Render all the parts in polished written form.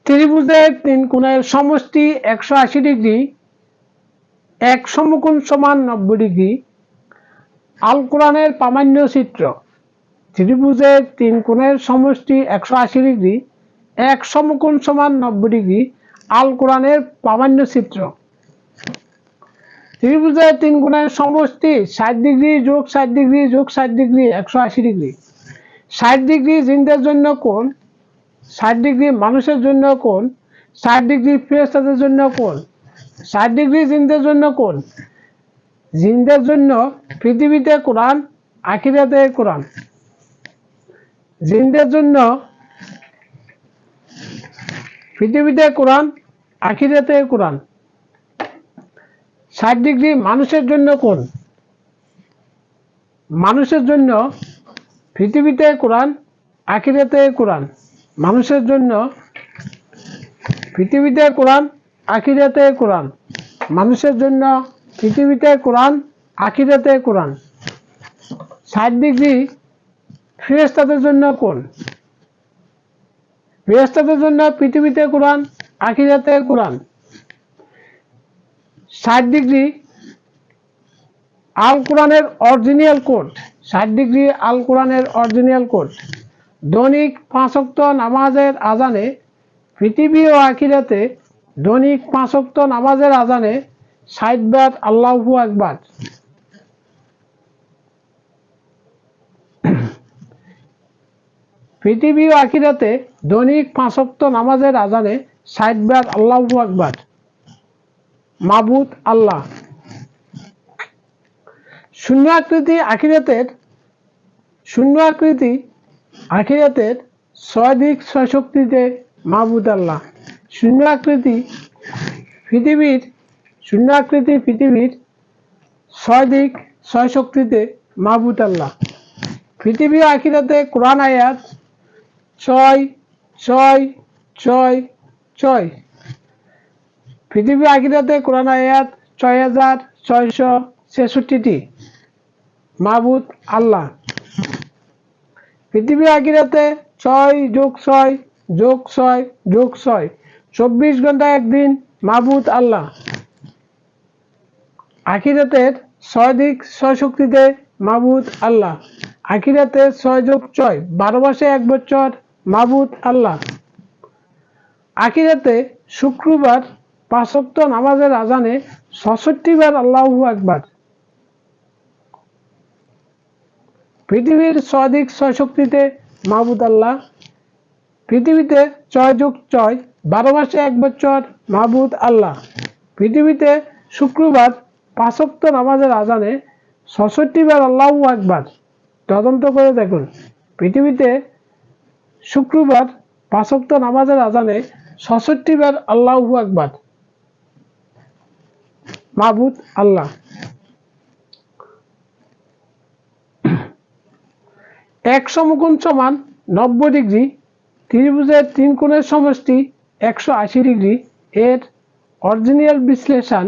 ত্রিভুজের তিন কোণের সমষ্টি 180 ডিগ্রি, এক সমকোণ সমান 90 ডিগ্রি। আল কোরআনের প্রামাণ্য চিত্র। ত্রিভুজের তিন কোণের সমষ্টি 180 ডিগ্রি, এক সমকোণ সমান 90 ডিগ্রি। আল কোরআনের প্রামাণ্য চিত্র। ত্রিভুজের তিন কোণের সমষ্টি 60 ডিগ্রি যোগ 60 ডিগ্রি যোগ 60 ডিগ্রি 180 ডিগ্রি। 60 ডিগ্রি জিনদের জন্য কোণ, 60 ডিগ্রি মানুষের জন্য কোণ, 60 ডিগ্রি ফেরেশতাদের জন্য কোণ। 60 ডিগ্রি জিনদের জন্য কোণ। জিনদের জন্য পৃথিবীতে কোরআন, আখিরাতে কোরআন। জিনদের জন্য পৃথিবীতে কোরআন, আখিরাতে কোরআন। 60 ডিগ্রি মানুষের জন্য কোণ। মানুষের জন্য পৃথিবীতে কোরআন, আখিরাতে কোরআন। মানুষের জন্য পৃথিবীতে কোরআন, আখিরাতে কোরআন। মানুষের জন্য পৃথিবীতে কোরআন, আখিরাতে কোরআন। 60 ডিগ্রি ফেরেশতাদের জন্য কোণ। ফেরেশতাদের জন্য পৃথিবীতে কোরআন, আখিরাতে কোরআন। 60 ডিগ্রি আল কোরআনের অরিজিনাল কোড। 60 ডিগ্রি আল কোরআনের অরিজিনাল কোড। দৈনিক 5 ওয়াক্ত নামাজের আজানে পৃথিবী ও আখিরাতে, দৈনিক 5 ওয়াক্ত নামাজের আজানে 60 বার আল্লাহু আকবার। পৃথিবী ও আখিরাতে দৈনিক 5 ওয়াক্ত নামাজের আজানে 60 বার আল্লাহু আকবার। মাবুদ আল্লাহ। শূন্য আকৃতি আখিরাতের, শূন্য আকৃতি আখিরাতের 6 দিক 6 শক্তিতে মাবুদ আল্লাহ। শূন্য আকৃতি পৃথিবীর, শূন্য আকৃতি পৃথিবীর 6 দিক 6 শক্তিতে মাবুদ আল্লাহ। পৃথিবী ও আখিরাতে কোরআন আয়াত 6 6 6 6। পৃথিবী আখিরাতে কোরআন আয়াত 6666টি। মাবুদ আল্লাহ। পৃথিবী আখিরাতে 6 যোগ 6 যোগ 6 যোগ 6, 24 ঘন্টা একদিন মাবুদ আল্লাহ। আখিরাতের 6 দিক 6 শক্তিতে মাবুদ আল্লাহ। আখিরাতে 6 যোগ 6 12 মাসে 1 বছর মাবুদ আল্লাহ। আখিরাতে শুক্রবার 5 ওয়াক্ত নামাজের আজানে 66 বার আল্লাহু আকবার। পৃথিবীর 6 দিক 6 শক্তিতে মাবুদ আল্লাহ। পৃথিবীতে 6 যোগ 6 12 মাসে 1 বছর মাবুদ আল্লাহ। পৃথিবীতে শুক্রবার 5 ওয়াক্ত নামাজের আজানে 66 বার আল্লাহু আকবার। তদন্ত করে দেখুন, পৃথিবীতে শুক্রবার 5 ওয়াক্ত নামাজের আজানে 66 বার আল্লাহু আকবার। মাবুদ আল্লাহ। এক সমকোণ সমান 90 ডিগ্রি। ত্রিভুজের তিন কোণের সমষ্টি 180 ডিগ্রি। এর অরিজিনাল বিশ্লেষণ।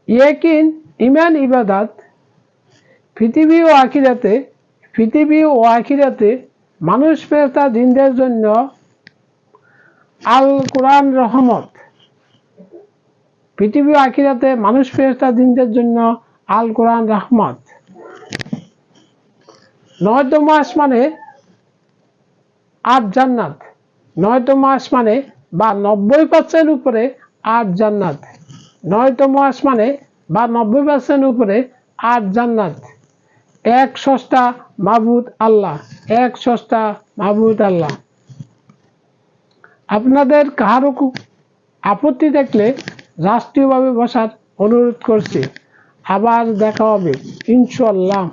ইয়াকিন, ইমান, ইবাদত। পৃথিবী ও আখিরাতে, পৃথিবী ও আখিরাতে মানুষ ফেরেশতা জিনদের জন্য আল কোরআন রহমত। পৃথিবী ও আখিরাতে মানুষ ফেরেশতা জিনদের জন্য আল কোরআন রহমত। 9তম আসমানে 8 জান্নাত। 9তম আসমানে বা 90% উপরে 8 জান্নাত। 9তম আসমানে বা 90% উপরে 8 জান্নাত। এক স্রষ্টা মাবুদ আল্লাহ। এক স্রষ্টা মাবুদ আল্লাহ। আপনাদের কারো আপত্তি দেখলে রাষ্ট্রীয়ভাবে বসার অনুরোধ করছি। আবার দেখা হবে ইনশাআল্লাহ।